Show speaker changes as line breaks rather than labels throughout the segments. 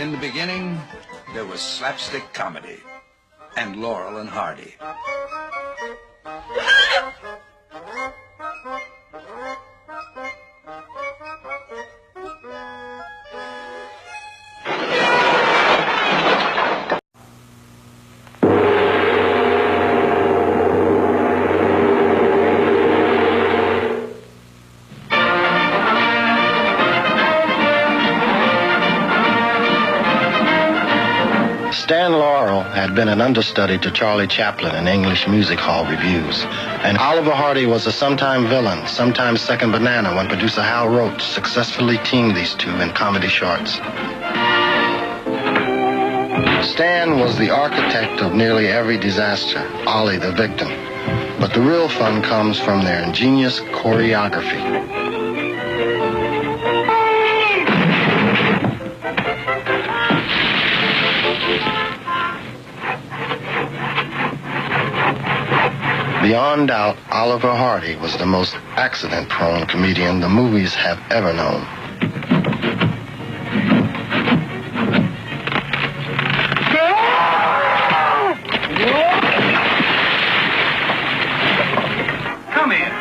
In the beginning, there was slapstick comedy and Laurel and Hardy.
Stan Laurel had been an understudy to Charlie Chaplin in English music hall reviews, and Oliver Hardy was a sometime villain, sometimes second banana when producer Hal Roach successfully teamed these two in comedy shorts. Stan was the architect of nearly every disaster, Ollie the victim, but the real fun comes from their ingenious choreography. Beyond doubt, Oliver Hardy was the most accident-prone comedian the movies have ever known.
Come here.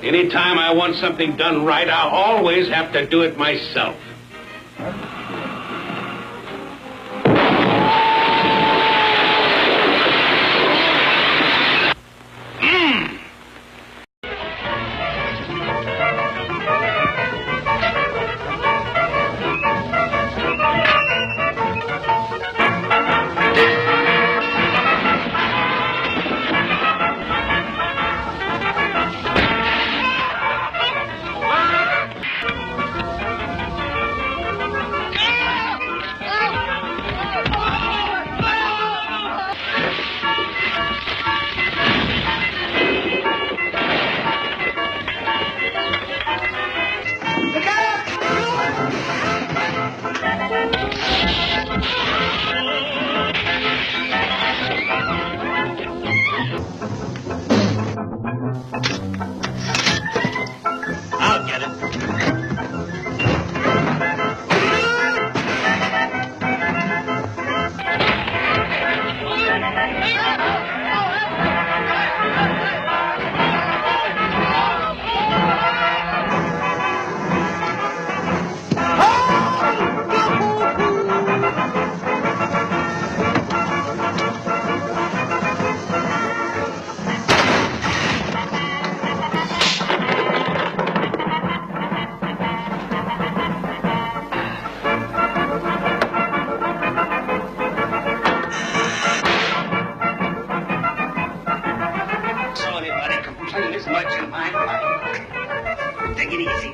Anytime I want something done right, I'll always have to do it myself.
I'll get it. Sorry, buddy. Complain as much in my mind. Take it easy.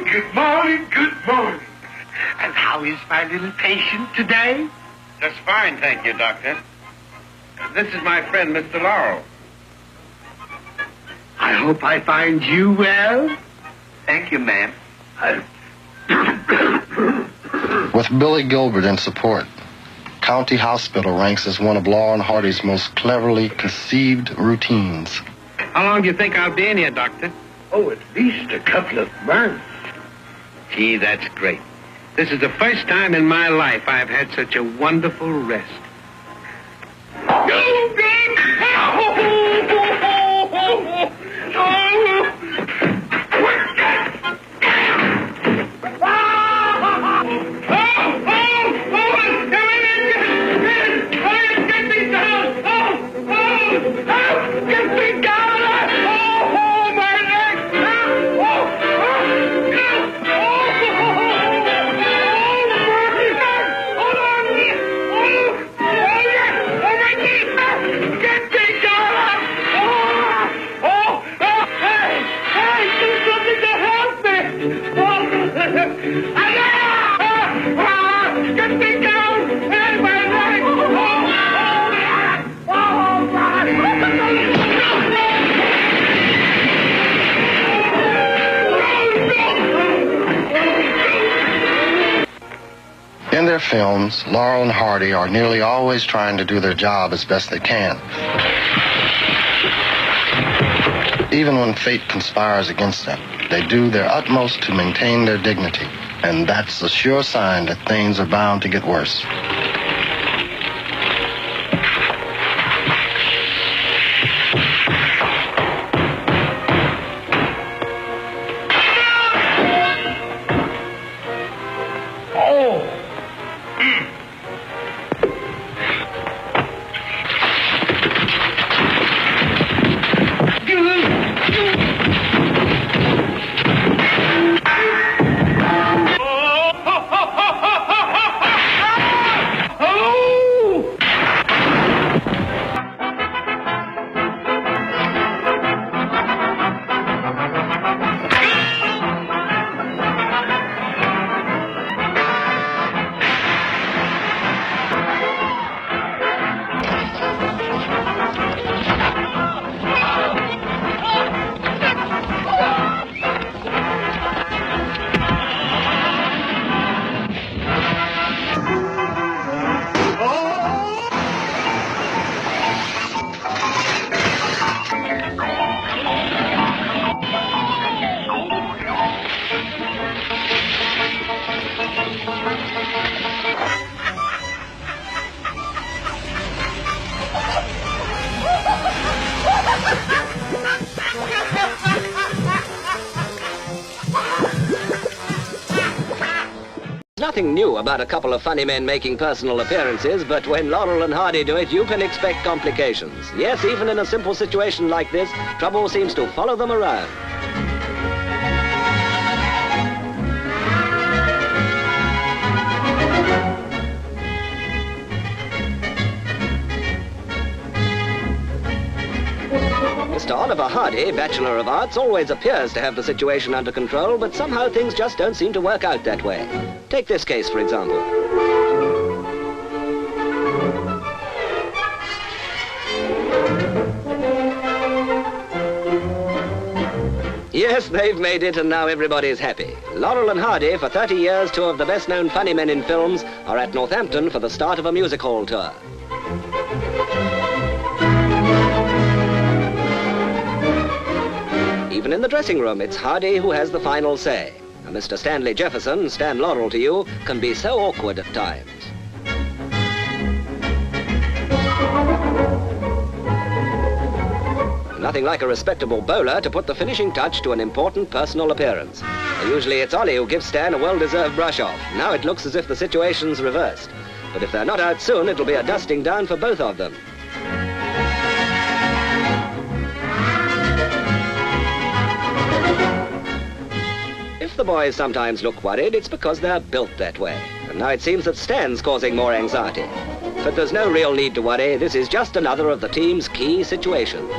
Good morning, good morning. And how is my little patient today?
Just fine, thank you, Doctor. This is my friend, Mr. Laurel.
I hope I find you well.
Thank you, ma'am.
With Billy Gilbert in support, County Hospital ranks as one of Laurel Hardy's most cleverly conceived routines.
How long do you think I'll be in here, Doctor?
Oh, at least a couple of months.
Gee, that's great. This is the first time in my life I've had such a wonderful rest.
In their films, Laurel and Hardy are nearly always trying to do their job as best they can. Even when fate conspires against them, they do their utmost to maintain their dignity, and that's a sure sign that things are bound to get worse.
Nothing new about a couple of funny men making personal appearances, but when Laurel and Hardy do it, you can expect complications. Yes, even in a simple situation like this, trouble seems to follow them around. Mr. Oliver Hardy, Bachelor of Arts, always appears to have the situation under control, but somehow things just don't seem to work out that way. Take this case, for example. Yes, they've made it, and now everybody's happy. Laurel and Hardy, for 30 years, two of the best-known funny men in films, are at Northampton for the start of a music hall tour. Even in the dressing room, it's Hardy who has the final say. And Mr. Stanley Jefferson, Stan Laurel to you, can be so awkward at times. Nothing like a respectable bowler to put the finishing touch to an important personal appearance. And usually it's Ollie who gives Stan a well-deserved brush-off. Now it looks as if the situation's reversed. But if they're not out soon, it'll be a dusting down for both of them. If the boys sometimes look worried, it's because they're built that way. And now it seems that Stan's causing more anxiety. But there's no real need to worry. This is just another of the team's key situations.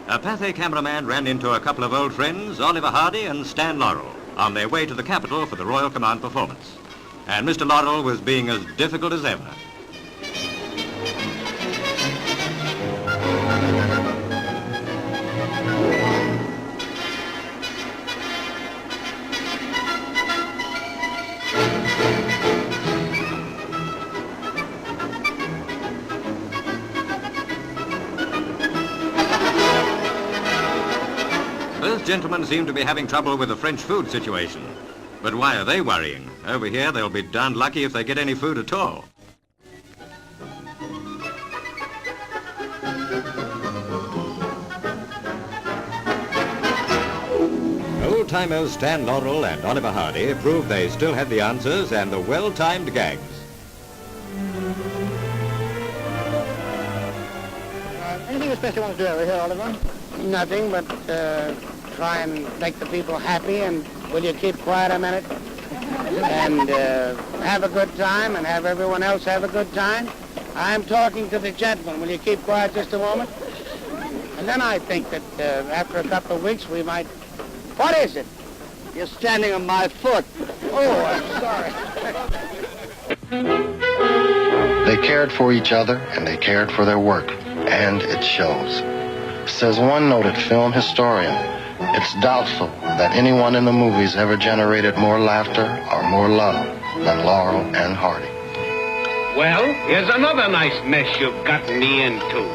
A Pathé cameraman ran into a couple of old friends, Oliver Hardy and Stan Laurel, on their way to the capital for the Royal Command performance. And Mr. Laurel was being as difficult as ever. Those gentlemen seem to be having trouble with the French food situation. But why are they worrying? Over here, they'll be darned lucky if they get any food at all. Old-timers Stan Laurel and Oliver Hardy proved they still had the answers and the well-timed gags.
Anything especially you want to do over here, Oliver?
Nothing but try and make the people happy, and will you keep quiet a minute? And have a good time, and have everyone else have a good time. I'm talking to the gentleman. Will you keep quiet just a moment? And then I think that after a couple of weeks we might... What is it?
You're standing on my foot.
Oh, I'm sorry.
They cared for each other, and they cared for their work, and it shows. Says one noted film historian, it's doubtful that anyone in the movies ever generated more laughter or more love than Laurel and Hardy.
Well, here's another nice mess you've gotten me into.